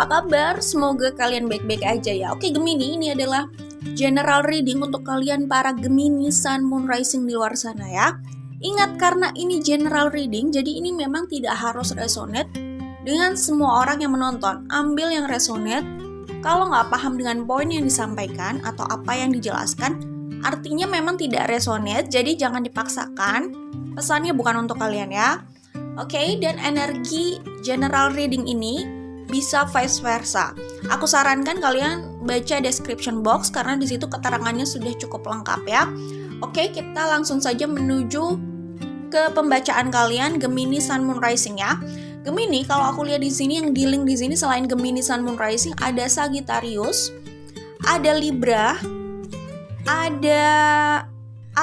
apa kabar? Semoga kalian baik-baik aja ya. Oke Gemini, ini adalah general reading untuk kalian para Gemini Sun Moon Rising di luar sana ya. Ingat, karena ini general reading, jadi ini memang tidak harus resonate dengan semua orang yang menonton. Ambil yang resonate. Kalau nggak paham dengan poin yang disampaikan atau apa yang dijelaskan, artinya memang tidak resonate, jadi jangan dipaksakan. Pesannya bukan untuk kalian ya. Oke, dan energi general reading ini bisa vice versa. Aku sarankan kalian baca description box karena di situ keterangannya sudah cukup lengkap ya. Oke, kita langsung saja menuju ke pembacaan kalian Gemini Sun Moon Rising ya. Gemini, kalau aku lihat di sini yang di link di sini selain Gemini Sun Moon Rising ada Sagittarius, ada Libra, ada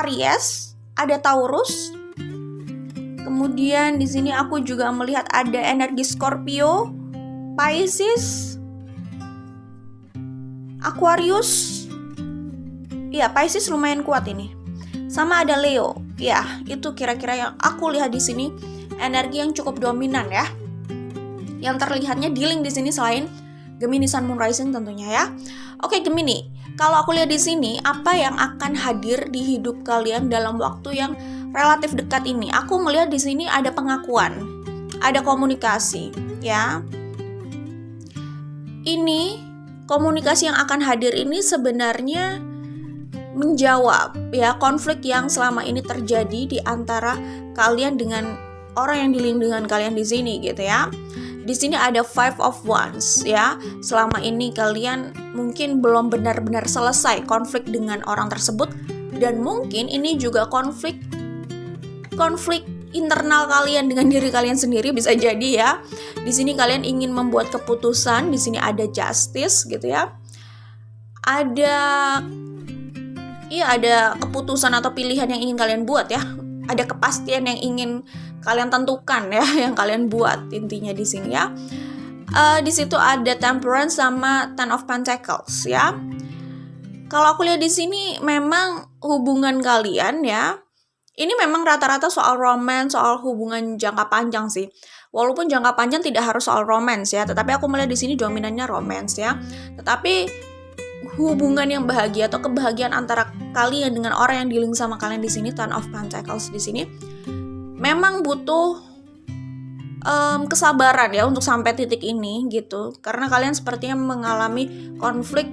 Aries, ada Taurus. Kemudian di sini aku juga melihat ada energi Scorpio, Pisces, Aquarius. Iya, Pisces lumayan kuat ini. Sama ada Leo. Ya, itu kira-kira yang aku lihat di sini energi yang cukup dominan ya. Yang terlihatnya di link di sini selain Gemini Sun Moon Rising tentunya ya. Oke Gemini, kalau aku lihat di sini apa yang akan hadir di hidup kalian dalam waktu yang relatif dekat ini? Aku melihat di sini ada pengakuan, ada komunikasi ya. Ini komunikasi yang akan hadir ini sebenarnya menjawab ya konflik yang selama ini terjadi di antara kalian dengan orang yang di-link dengan kalian di sini gitu ya. Di sini ada Five of Wands ya. Selama ini kalian mungkin belum benar-benar selesai konflik dengan orang tersebut, dan mungkin ini juga konflik internal kalian dengan diri kalian sendiri bisa jadi ya. Di sini kalian ingin membuat keputusan, di sini ada justice gitu ya. Ada keputusan atau pilihan yang ingin kalian buat ya. Ada kepastian yang ingin kalian tentukan ya, yang kalian buat intinya di sini ya. Di situ ada Temperance sama Ten of Pentacles ya. Kalau aku lihat di sini memang hubungan kalian ya, ini memang rata-rata soal romance, soal hubungan jangka panjang sih. Walaupun jangka panjang tidak harus soal romance ya, tetapi aku melihat di sini dominannya romance ya. Tetapi hubungan yang bahagia atau kebahagiaan antara kalian dengan orang yang di-link sama kalian di sini, Ten of Pentacles di sini, memang butuh kesabaran ya untuk sampai titik ini gitu. Karena kalian sepertinya mengalami konflik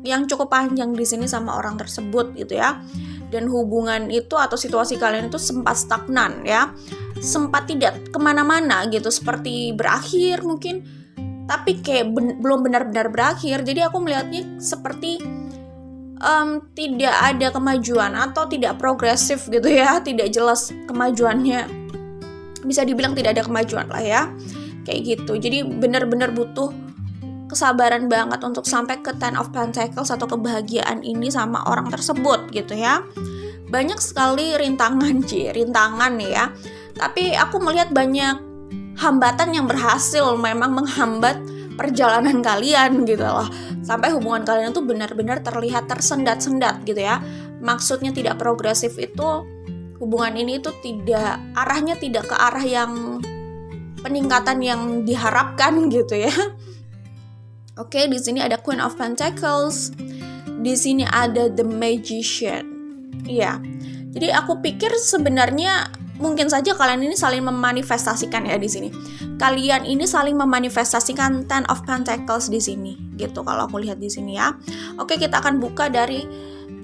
yang cukup panjang di sini sama orang tersebut gitu ya. Dan hubungan itu atau situasi kalian itu sempat stagnan ya, sempat tidak kemana-mana gitu, seperti berakhir mungkin, tapi kayak belum benar-benar berakhir. Jadi aku melihatnya seperti tidak ada kemajuan atau tidak progresif gitu ya, tidak jelas kemajuannya, bisa dibilang tidak ada kemajuan lah ya, kayak gitu. Jadi benar-benar butuh kesabaran banget untuk sampai ke Ten of Pentacles atau kebahagiaan ini sama orang tersebut gitu ya. Banyak sekali rintangan nih ya. Tapi aku melihat banyak hambatan yang berhasil memang menghambat perjalanan kalian gitu loh. Sampai hubungan kalian itu benar-benar terlihat tersendat-sendat gitu ya. Maksudnya tidak progresif itu, hubungan ini itu arahnya tidak ke arah yang peningkatan yang diharapkan gitu ya. Oke, di sini ada Queen of Pentacles. Di sini ada The Magician. Iya. Jadi aku pikir sebenarnya mungkin saja kalian ini saling memanifestasikan ya di sini. Kalian ini saling memanifestasikan Ten of Pentacles di sini. Gitu kalau aku lihat di sini ya. Oke, kita akan buka dari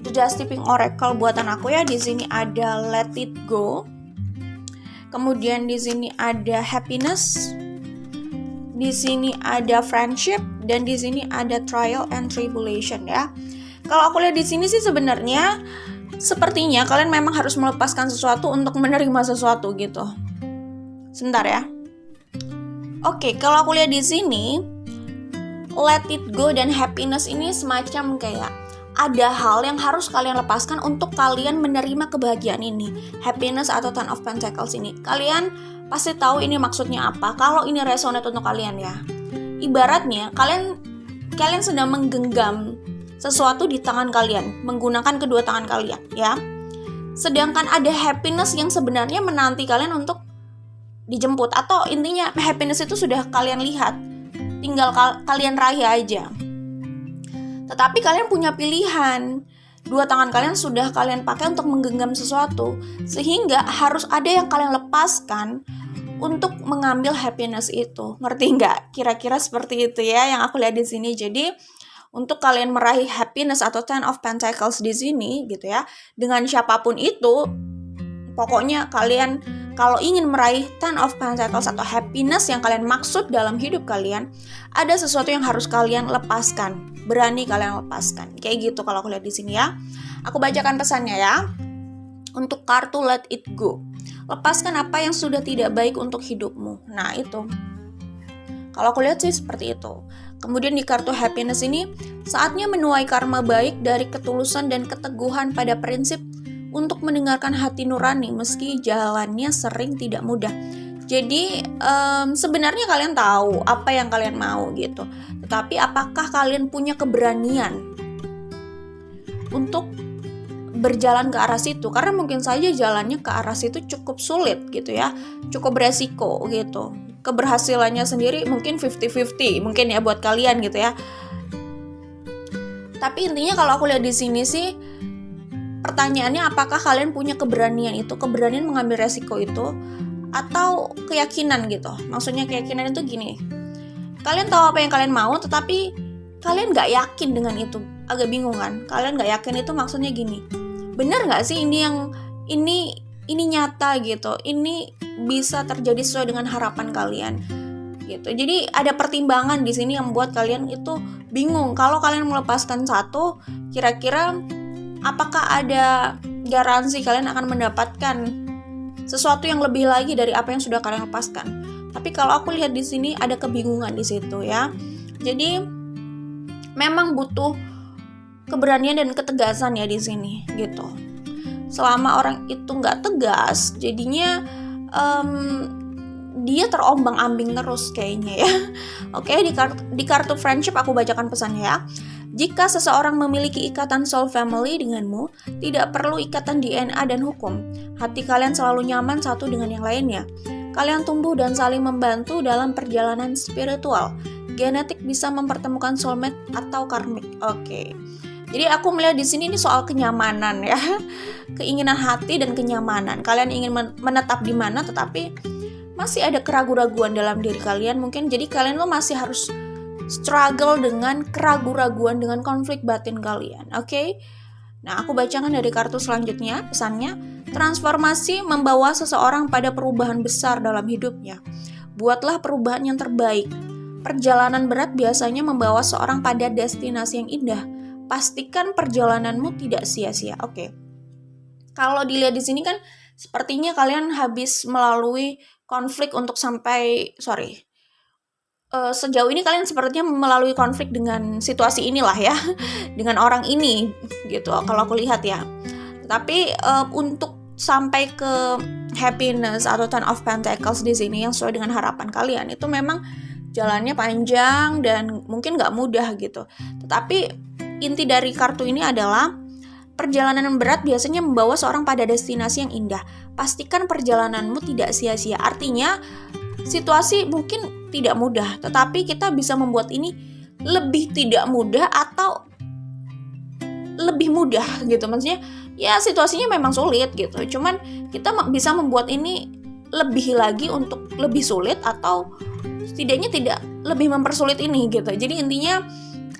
The Dusty Pink Oracle buatan aku ya. Di sini ada Let It Go. Kemudian di sini ada Happiness. Di sini ada Friendship, dan di sini ada Trial and Tribulation ya. Kalau aku lihat di sini sih sebenarnya sepertinya kalian memang harus melepaskan sesuatu untuk menerima sesuatu gitu. Sebentar ya. Oke, kalau aku lihat di sini Let It Go dan Happiness ini semacam kayak ada hal yang harus kalian lepaskan untuk kalian menerima kebahagiaan ini. Happiness atau Ten of Pentacles ini, kalian pasti tahu ini maksudnya apa. Kalau ini resonate untuk kalian ya, ibaratnya kalian sedang menggenggam sesuatu di tangan kalian, menggunakan kedua tangan kalian ya. Sedangkan ada happiness yang sebenarnya menanti kalian untuk dijemput, atau intinya happiness itu sudah kalian lihat tinggal kalian raih aja. Tetapi kalian punya pilihan. Dua tangan kalian sudah kalian pakai untuk menggenggam sesuatu, sehingga harus ada yang kalian lepaskan untuk mengambil happiness itu. Ngerti nggak? Kira-kira seperti itu ya yang aku lihat di sini. Jadi untuk kalian meraih happiness atau Ten of Pentacles di sini gitu ya, dengan siapapun itu, pokoknya kalian kalau ingin meraih Ten of Pentacles atau happiness yang kalian maksud dalam hidup kalian, ada sesuatu yang harus kalian lepaskan. Berani kalian lepaskan. Kayak gitu kalau aku lihat di sini ya. Aku bacakan pesannya ya. Untuk kartu Let It Go. Lepaskan apa yang sudah tidak baik untuk hidupmu. Nah, itu. Kalau aku lihat sih seperti itu. Kemudian di kartu happiness ini, saatnya menuai karma baik dari ketulusan dan keteguhan pada prinsip untuk mendengarkan hati nurani meski jalannya sering tidak mudah. Jadi sebenarnya kalian tahu apa yang kalian mau gitu. Tetapi apakah kalian punya keberanian untuk berjalan ke arah situ? Karena mungkin saja jalannya ke arah situ cukup sulit gitu ya. Cukup beresiko gitu. Keberhasilannya sendiri mungkin 50-50 mungkin ya buat kalian gitu ya. Tapi intinya kalau aku lihat di sini sih, pertanyaannya apakah kalian punya keberanian itu, keberanian mengambil resiko itu, atau keyakinan gitu. Maksudnya keyakinan itu gini, kalian tahu apa yang kalian mau, tetapi kalian gak yakin dengan itu. Agak bingung kan? Kalian gak yakin itu maksudnya gini, bener gak sih ini nyata gitu, ini bisa terjadi sesuai dengan harapan kalian gitu. Jadi ada pertimbangan di sini yang membuat kalian itu bingung. Kalau kalian melepaskan satu, kira-kira apakah ada garansi kalian akan mendapatkan sesuatu yang lebih lagi dari apa yang sudah kalian lepaskan? Tapi kalau aku lihat di sini ada kebingungan di situ ya. Jadi memang butuh keberanian dan ketegasan ya di sini gitu. Selama orang itu nggak tegas, jadinya dia terombang-ambing terus kayaknya ya. Oke, di kartu friendship aku bacakan pesannya ya. Jika seseorang memiliki ikatan soul family denganmu, tidak perlu ikatan DNA dan hukum. Hati kalian selalu nyaman satu dengan yang lainnya. Kalian tumbuh dan saling membantu dalam perjalanan spiritual. Genetik bisa mempertemukan soulmate atau karmik. Oke. Jadi aku melihat di sini ini soal kenyamanan ya. Keinginan hati dan kenyamanan. Kalian ingin menetap di mana, tetapi masih ada keraguan-raguan dalam diri kalian mungkin. Jadi kalian masih harus struggle dengan keraguan-raguan, dengan konflik batin kalian. Oke? Nah, aku bacakan dari kartu selanjutnya, pesannya. Transformasi membawa seseorang pada perubahan besar dalam hidupnya. Buatlah perubahan yang terbaik. Perjalanan berat biasanya membawa seorang pada destinasi yang indah. Pastikan perjalananmu tidak sia-sia. Oke. Kalau dilihat di sini kan sepertinya kalian habis melalui konflik untuk sejauh ini kalian sepertinya melalui konflik dengan situasi inilah ya, dengan orang ini gitu kalau aku lihat ya. Tapi untuk sampai ke happiness atau Ten of Pentacles di sini yang sesuai dengan harapan kalian, itu memang jalannya panjang dan mungkin nggak mudah gitu. Tetapi inti dari kartu ini adalah perjalanan yang berat biasanya membawa seorang pada destinasi yang indah. Pastikan perjalananmu tidak sia-sia. Artinya situasi mungkin tidak mudah, tetapi kita bisa membuat ini lebih tidak mudah atau lebih mudah gitu. Maksudnya ya situasinya memang sulit gitu, cuman kita bisa membuat ini lebih lagi untuk lebih sulit atau setidaknya tidak lebih mempersulit ini gitu. Jadi intinya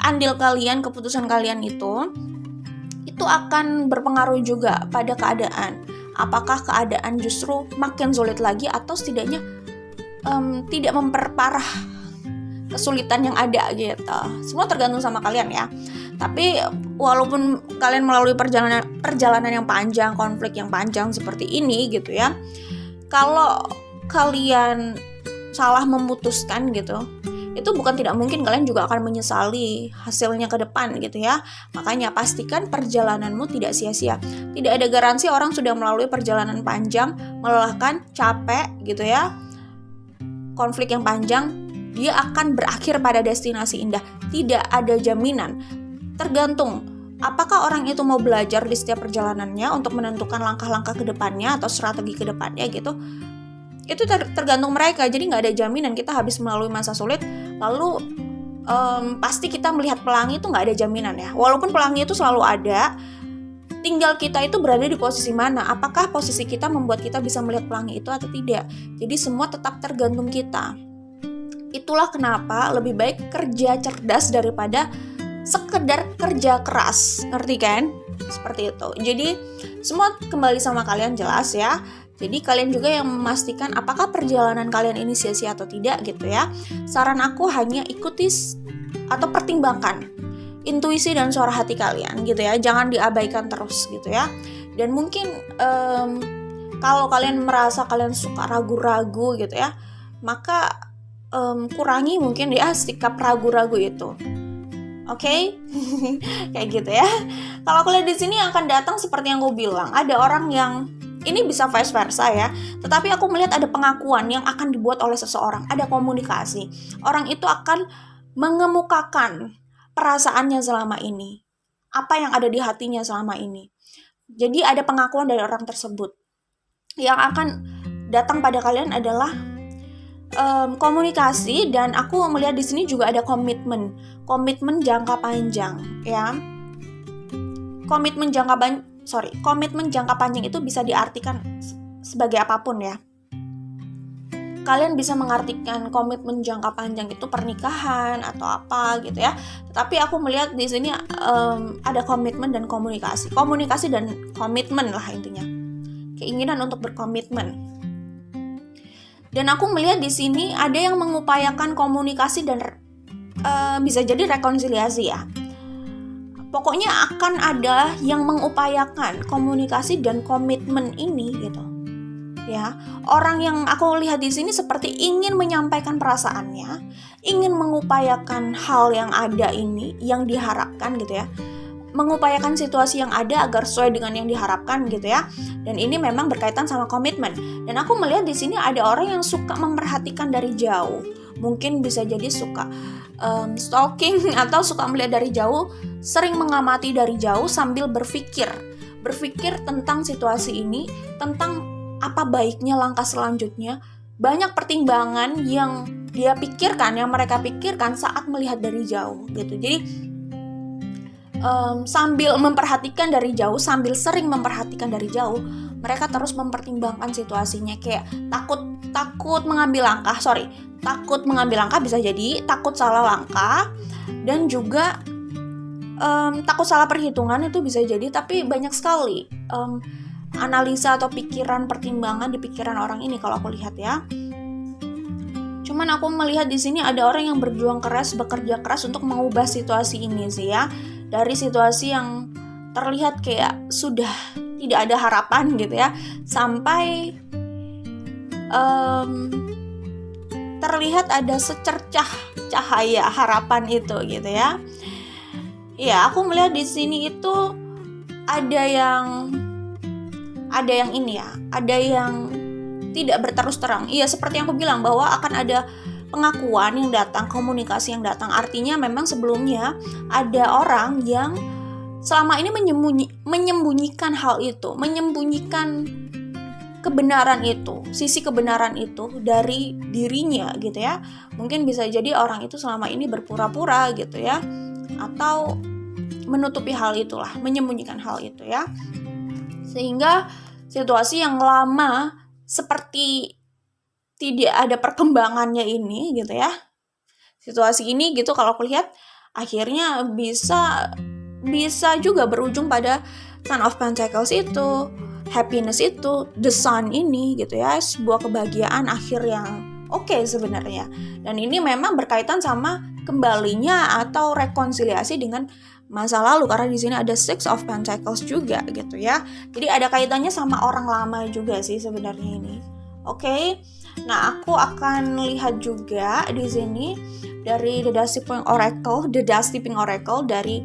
andil kalian, keputusan kalian itu akan berpengaruh juga pada keadaan. Apakah keadaan justru makin sulit lagi atau setidaknya tidak memperparah kesulitan yang ada gitu. Semua tergantung sama kalian ya. Tapi walaupun kalian melalui perjalanan yang panjang, konflik yang panjang seperti ini gitu ya, kalau kalian salah memutuskan gitu, itu bukan tidak mungkin kalian juga akan menyesali hasilnya ke depan gitu ya. Makanya pastikan perjalananmu tidak sia-sia. Tidak ada garansi orang sudah melalui perjalanan panjang, melelahkan, capek gitu ya, konflik yang panjang, dia akan berakhir pada destinasi indah. Tidak ada jaminan. Tergantung apakah orang itu mau belajar di setiap perjalanannya untuk menentukan langkah-langkah ke depannya atau strategi ke depannya gitu. Itu tergantung mereka. Jadi nggak ada jaminan kita habis melalui masa sulit Lalu pasti kita melihat pelangi itu nggak ada jaminan ya. Walaupun pelangi itu selalu ada, tinggal kita itu berada di posisi mana. Apakah posisi kita membuat kita bisa melihat pelangi itu atau tidak. Jadi semua tetap tergantung kita. Itulah kenapa lebih baik kerja cerdas daripada sekedar kerja keras. Ngerti kan? Seperti itu. Jadi semua kembali sama kalian, jelas ya. Jadi kalian juga yang memastikan apakah perjalanan kalian ini sia-sia atau tidak gitu ya. Saran aku hanya ikuti atau pertimbangkan intuisi dan suara hati kalian gitu ya. Jangan diabaikan terus gitu ya. Dan mungkin kalau kalian merasa kalian suka ragu-ragu gitu ya, maka kurangi mungkin ya sikap ragu-ragu itu. Oke? Kayak gitu ya. Kalau aku lihat di sini akan datang seperti yang gue bilang, ada orang yang ini bisa vice versa ya, tetapi aku melihat ada pengakuan yang akan dibuat oleh seseorang, ada komunikasi. Orang itu akan mengemukakan perasaannya selama ini, apa yang ada di hatinya selama ini. Jadi ada pengakuan dari orang tersebut. Yang akan datang pada kalian adalah komunikasi, dan aku melihat di sini juga ada komitmen jangka panjang ya. Komitmen jangka panjang itu bisa diartikan sebagai apapun ya. Kalian bisa mengartikan komitmen jangka panjang itu pernikahan atau apa gitu ya. Tetapi aku melihat di sini ada komitmen dan komunikasi. Komunikasi dan komitmen lah intinya. Keinginan untuk berkomitmen. Dan aku melihat di sini ada yang mengupayakan komunikasi dan bisa jadi rekonsiliasi ya. Pokoknya akan ada yang mengupayakan komunikasi dan komitmen ini gitu. Ya, orang yang aku lihat di sini seperti ingin menyampaikan perasaannya, ingin mengupayakan hal yang ada ini, yang diharapkan gitu ya. Mengupayakan situasi yang ada agar sesuai dengan yang diharapkan gitu ya. Dan ini memang berkaitan sama komitmen. Dan aku melihat di sini ada orang yang suka memperhatikan dari jauh. Mungkin bisa jadi suka stalking atau suka melihat dari jauh, sering mengamati dari jauh sambil berpikir tentang situasi ini, tentang apa baiknya langkah selanjutnya. Banyak pertimbangan yang dia pikirkan, yang mereka pikirkan saat melihat dari jauh gitu. Jadi sambil memperhatikan dari jauh, sambil sering memperhatikan dari jauh, mereka terus mempertimbangkan situasinya, kayak takut mengambil langkah, bisa jadi takut salah langkah, dan juga takut salah perhitungan itu bisa jadi. Tapi banyak sekali analisa atau pertimbangan di pikiran orang ini kalau aku lihat ya. Cuman aku melihat di sini ada orang yang bekerja keras untuk mengubah situasi ini sih ya. Dari situasi yang terlihat kayak sudah tidak ada harapan gitu ya, sampai terlihat ada secercah cahaya harapan itu gitu ya. Ya, aku melihat di sini itu ada yang ini ya, ada yang tidak berterus terang. Iya, seperti yang aku bilang bahwa akan ada pengakuan yang datang, komunikasi yang datang. Artinya memang sebelumnya ada orang yang selama ini menyembunyikan hal itu, menyembunyikan kebenaran itu, sisi kebenaran itu dari dirinya gitu ya. Mungkin bisa jadi orang itu selama ini berpura-pura gitu ya, atau menutupi hal itulah, menyembunyikan hal itu ya. Sehingga situasi yang lama seperti tidak ada perkembangannya ini gitu ya. Situasi ini gitu kalau aku lihat akhirnya bisa juga berujung pada Ten of Pentacles itu, happiness itu, the sun ini gitu ya, sebuah kebahagiaan akhir yang oke sebenarnya. Dan ini memang berkaitan sama kembalinya atau rekonsiliasi dengan masa lalu, karena di sini ada Six of Pentacles juga gitu ya. Jadi ada kaitannya sama orang lama juga sih sebenarnya ini. Oke. Nah, aku akan lihat juga di sini dari The Dusty Pink Oracle dari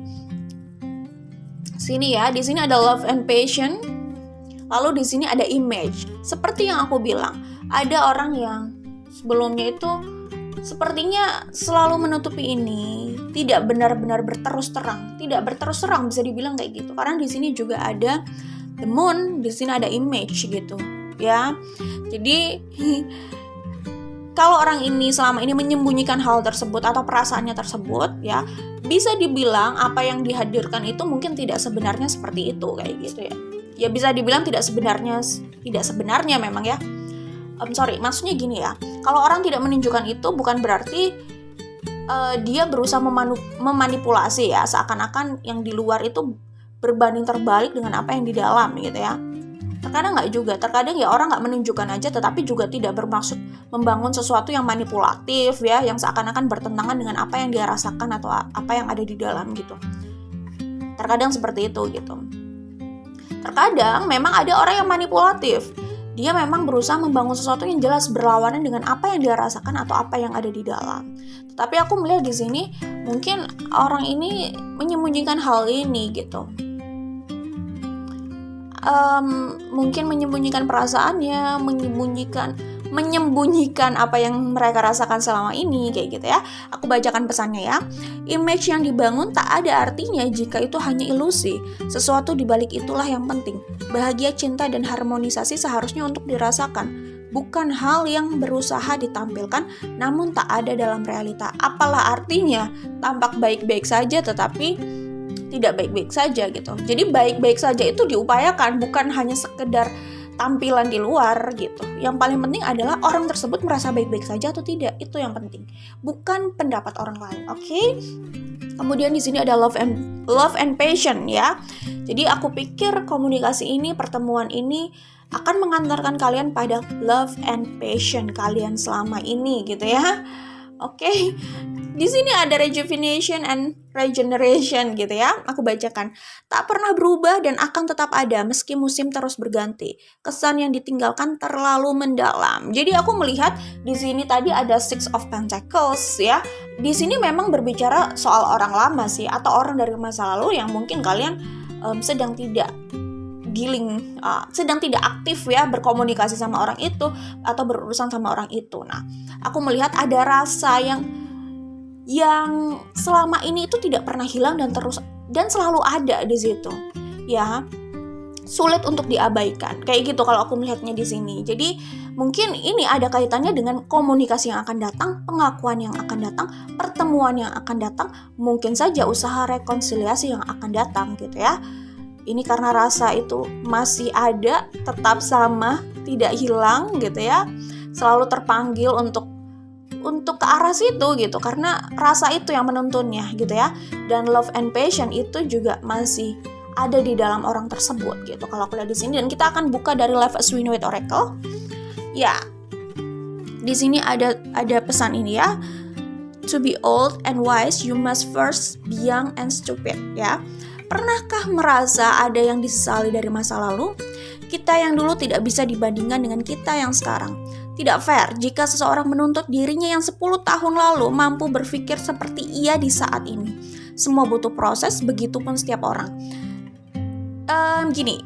sini ya. Di sini ada Love and Passion. Lalu di sini ada Image. Seperti yang aku bilang, ada orang yang sebelumnya itu sepertinya selalu menutupi ini, tidak benar-benar berterus terang bisa dibilang kayak gitu. Karena di sini juga ada The Moon, di sini ada Image gitu ya. Jadi kalau orang ini selama ini menyembunyikan hal tersebut atau perasaannya tersebut, ya bisa dibilang apa yang dihadirkan itu mungkin tidak sebenarnya seperti itu, kayak gitu ya. Ya bisa dibilang tidak sebenarnya memang ya. Maksudnya gini ya, kalau orang tidak menunjukkan itu bukan berarti dia berusaha memanipulasi ya, seakan-akan yang di luar itu berbanding terbalik dengan apa yang di dalam gitu ya. Terkadang nggak juga, terkadang ya orang nggak menunjukkan aja tetapi juga tidak bermaksud membangun sesuatu yang manipulatif ya, yang seakan-akan bertentangan dengan apa yang dia rasakan atau apa yang ada di dalam gitu. Terkadang seperti itu gitu. Terkadang memang ada orang yang manipulatif. Dia memang berusaha membangun sesuatu yang jelas berlawanan dengan apa yang dia rasakan atau apa yang ada di dalam. Tetapi aku melihat di sini mungkin orang ini menyembunyikan hal ini gitu. Mungkin menyembunyikan perasaannya, menyembunyikan apa yang mereka rasakan selama ini, kayak gitu ya. Aku bacakan pesannya ya. Image yang dibangun tak ada artinya jika itu hanya ilusi. Sesuatu di balik itulah yang penting. Bahagia, cinta, dan harmonisasi seharusnya untuk dirasakan, bukan hal yang berusaha ditampilkan namun tak ada dalam realita. Apalah artinya tampak baik-baik saja tetapi tidak baik-baik saja gitu. Jadi baik-baik saja itu diupayakan, bukan hanya sekedar tampilan di luar gitu. Yang paling penting adalah orang tersebut merasa baik-baik saja atau tidak, itu yang penting, bukan pendapat orang lain. Oke? Kemudian di sini ada love and passion ya. Jadi aku pikir komunikasi ini, pertemuan ini akan mengantarkan kalian pada love and passion kalian selama ini gitu ya. Oke. Di sini ada rejuvenation and regeneration gitu ya. Aku bacakan. Tak pernah berubah dan akan tetap ada meski musim terus berganti. Kesan yang ditinggalkan terlalu mendalam. Jadi aku melihat di sini tadi ada Six of Pentacles ya. Di sini memang berbicara soal orang lama sih, atau orang dari masa lalu yang mungkin kalian sedang tidak sedang tidak aktif ya berkomunikasi sama orang itu atau berurusan sama orang itu. Nah, aku melihat ada rasa yang selama ini itu tidak pernah hilang dan selalu ada di situ ya, sulit untuk diabaikan kayak gitu kalau aku melihatnya di sini. Jadi mungkin ini ada kaitannya dengan komunikasi yang akan datang, pengakuan yang akan datang, pertemuan yang akan datang, mungkin saja usaha rekonsiliasi yang akan datang gitu ya. Ini karena rasa itu masih ada, tetap sama, tidak hilang gitu ya, selalu terpanggil untuk ke arah situ gitu, karena rasa itu yang menuntunnya gitu ya. Dan love and passion itu juga masih ada di dalam orang tersebut gitu kalau aku lihat di sini. Dan kita akan buka dari Life as We Know It Oracle ya. Di sini ada pesan ini ya. To be old and wise you must first be young and stupid ya. Pernahkah merasa ada yang disesali dari masa lalu? Kita yang dulu tidak bisa dibandingkan dengan kita yang sekarang. Tidak fair jika seseorang menuntut dirinya yang 10 tahun lalu mampu berpikir seperti ia di saat ini. Semua butuh proses, begitupun setiap orang. Gini,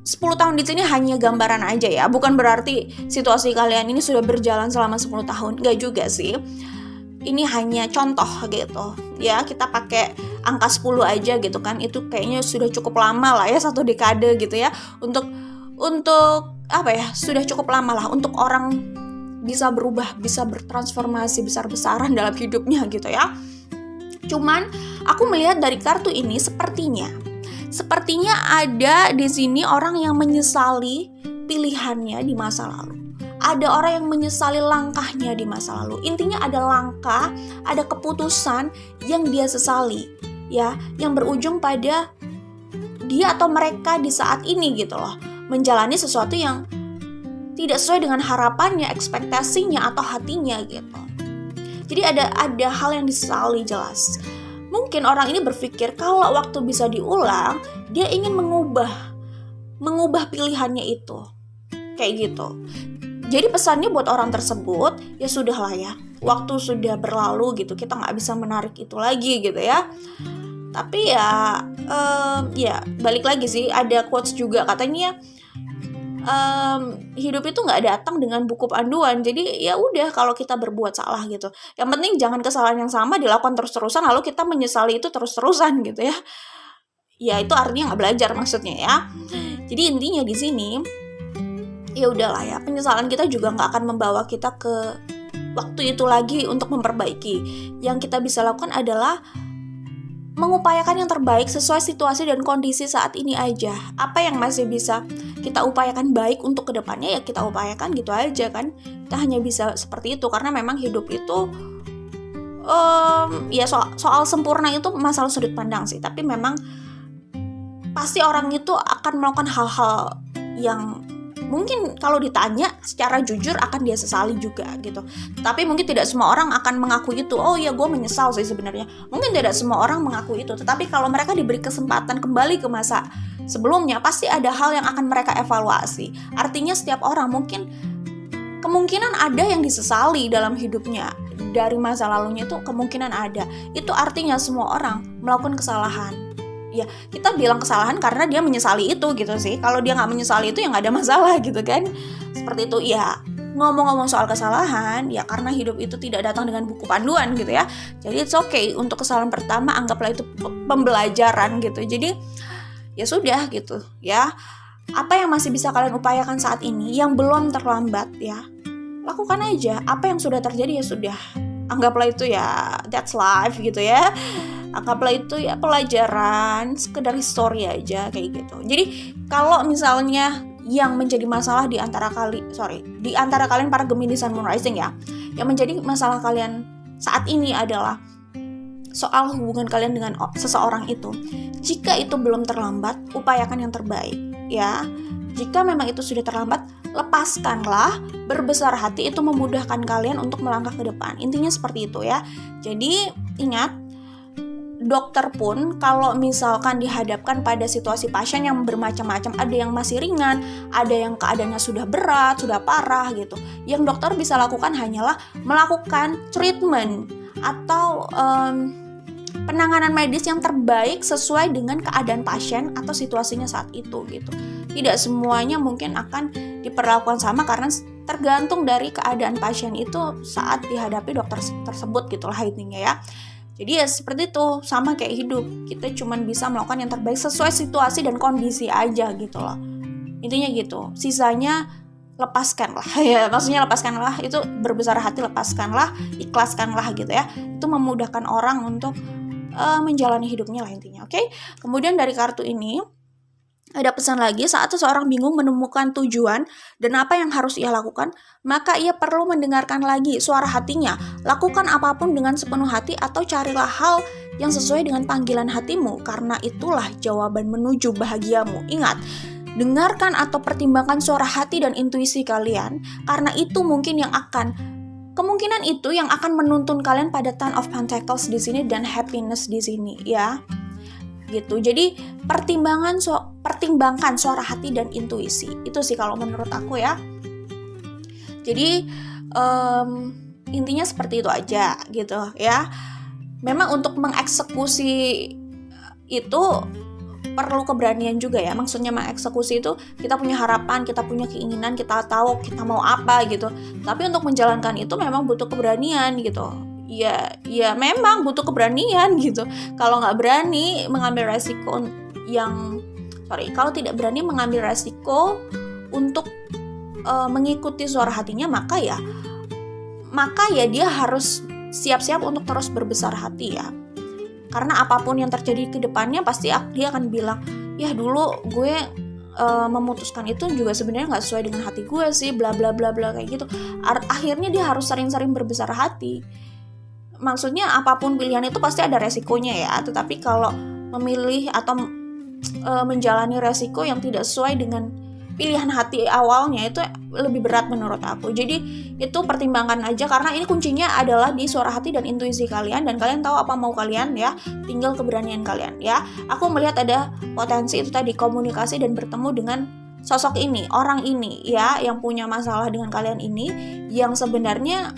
10 tahun di sini hanya gambaran aja ya. Bukan berarti situasi kalian ini sudah berjalan selama 10 tahun. Nggak juga sih. Ini hanya contoh gitu. Ya, kita pakai angka 10 aja gitu kan. Itu kayaknya sudah cukup lama lah ya, 1 dekade gitu ya. Untuk apa ya, sudah cukup lama lah untuk orang bisa berubah, bisa bertransformasi besar-besaran dalam hidupnya gitu ya. Cuman aku melihat dari kartu ini sepertinya ada di sini orang yang menyesali pilihannya di masa lalu. Ada orang yang menyesali langkahnya di masa lalu. Intinya ada langkah, ada keputusan yang dia sesali ya, yang berujung pada dia atau mereka di saat ini gitu loh, menjalani sesuatu yang tidak sesuai dengan harapannya, ekspektasinya atau hatinya gitu. Jadi ada hal yang disesali jelas. Mungkin orang ini berpikir kalau waktu bisa diulang, dia ingin mengubah pilihannya itu. Kayak gitu. Jadi pesannya buat orang tersebut, ya sudahlah ya, waktu sudah berlalu gitu, kita nggak bisa menarik itu lagi gitu ya. Tapi ya balik lagi sih, ada quotes juga katanya, hidup itu nggak datang dengan buku panduan. Jadi ya udah, kalau kita berbuat salah gitu, yang penting jangan kesalahan yang sama dilakukan terus-terusan lalu kita menyesali itu terus-terusan gitu ya. Ya itu artinya nggak belajar maksudnya ya. Jadi intinya di sini, ya udahlah ya, penyesalan kita juga nggak akan membawa kita ke waktu itu lagi untuk memperbaiki. Yang kita bisa lakukan adalah mengupayakan yang terbaik sesuai situasi dan kondisi saat ini aja. Apa yang masih bisa kita upayakan baik untuk kedepannya ya kita upayakan gitu aja kan. Kita hanya bisa seperti itu karena memang hidup itu ya soal sempurna itu masalah sudut pandang sih. Tapi memang pasti orang itu akan melakukan hal-hal yang mungkin kalau ditanya secara jujur akan dia sesali juga gitu. Tapi mungkin tidak semua orang akan mengakui itu. Oh ya gue menyesal sih sebenarnya. Mungkin tidak semua orang mengakui itu. Tetapi kalau mereka diberi kesempatan kembali ke masa sebelumnya, pasti ada hal yang akan mereka evaluasi. Artinya setiap orang mungkin kemungkinan ada yang disesali dalam hidupnya. Dari masa lalunya itu kemungkinan ada. Itu artinya semua orang melakukan kesalahan. Ya kita bilang kesalahan karena dia menyesali itu gitu sih. Kalau dia nggak menyesali itu ya nggak ada masalah gitu kan. Seperti itu ya. Ngomong-ngomong soal kesalahan ya karena hidup itu tidak datang dengan buku panduan gitu ya. Jadi it's okay untuk kesalahan pertama anggaplah itu pembelajaran gitu. Jadi ya sudah gitu ya. Apa yang masih bisa kalian upayakan saat ini yang belum terlambat ya, lakukan aja. Apa yang sudah terjadi ya sudah. Anggaplah itu ya that's life gitu ya. Anggaplah itu ya pelajaran, sekedar histori aja kayak gitu. Jadi kalau misalnya yang menjadi masalah di antara kalian para Gemini Sun Moon Rising ya, yang menjadi masalah kalian saat ini adalah soal hubungan kalian dengan seseorang itu. Jika itu belum terlambat, upayakan yang terbaik ya. Jika memang itu sudah terlambat, lepaskanlah. Berbesar hati itu memudahkan kalian untuk melangkah ke depan. Intinya seperti itu ya. Jadi ingat, dokter pun kalau misalkan dihadapkan pada situasi pasien yang bermacam-macam, ada yang masih ringan, ada yang keadaannya sudah berat, sudah parah gitu. Yang dokter bisa lakukan hanyalah melakukan treatment atau penanganan medis yang terbaik sesuai dengan keadaan pasien atau situasinya saat itu gitu. Tidak semuanya mungkin akan diperlakukan sama karena tergantung dari keadaan pasien itu saat dihadapi dokter tersebut gitulah intinya ya. Jadi ya seperti itu, sama kayak hidup. Kita cuma bisa melakukan yang terbaik sesuai situasi dan kondisi aja gitu loh. Intinya gitu. Sisanya lepaskanlah ya. Maksudnya lepaskanlah itu berbesar hati, lepaskanlah, ikhlaskanlah gitu ya. Itu memudahkan orang untuk menjalani hidupnya lah intinya. Oke? Kemudian dari kartu ini ada pesan lagi, saat seseorang bingung menemukan tujuan dan apa yang harus ia lakukan, maka ia perlu mendengarkan lagi suara hatinya. Lakukan apapun dengan sepenuh hati atau carilah hal yang sesuai dengan panggilan hatimu, karena itulah jawaban menuju bahagiamu. Ingat, dengarkan atau pertimbangkan suara hati dan intuisi kalian, karena itu kemungkinan itu yang akan menuntun kalian pada Ten of Pentacles di sini dan happiness di sini ya. Gitu. Jadi pertimbangkan suara hati dan intuisi. Itu sih kalau menurut aku ya. Jadi intinya seperti itu aja gitu ya. Memang untuk mengeksekusi itu perlu keberanian juga ya. Maksudnya mengeksekusi itu kita punya harapan, kita punya keinginan, kita tahu kita mau apa gitu. Tapi untuk menjalankan itu memang butuh keberanian gitu. Ya memang butuh keberanian gitu. Kalau nggak berani mengambil resiko kalau tidak berani mengambil resiko untuk mengikuti suara hatinya, maka ya dia harus siap-siap untuk terus berbesar hati ya. Karena apapun yang terjadi ke depannya pasti dia akan bilang, ya dulu gue memutuskan itu juga sebenarnya nggak sesuai dengan hati gue sih, bla bla bla bla kayak gitu. Akhirnya dia harus sering-sering berbesar hati. Maksudnya apapun pilihan itu pasti ada resikonya ya. Tetapi kalau memilih atau menjalani resiko yang tidak sesuai dengan pilihan hati awalnya itu lebih berat menurut aku. Jadi itu pertimbangkan aja karena ini kuncinya adalah di suara hati dan intuisi kalian, dan kalian tahu apa mau kalian ya. Tinggal keberanian kalian ya. Aku melihat ada potensi itu tadi, komunikasi dan bertemu dengan sosok ini, orang ini ya, yang punya masalah dengan kalian ini, yang sebenarnya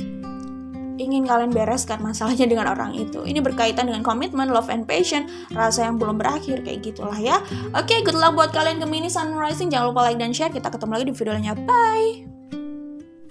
ingin kalian bereskan masalahnya dengan orang itu. Ini berkaitan dengan komitmen, love and passion, rasa yang belum berakhir kayak gitulah ya. Oke, good luck buat kalian Gemini Sun Rising. Jangan lupa like dan share. Kita ketemu lagi di videonya. Bye.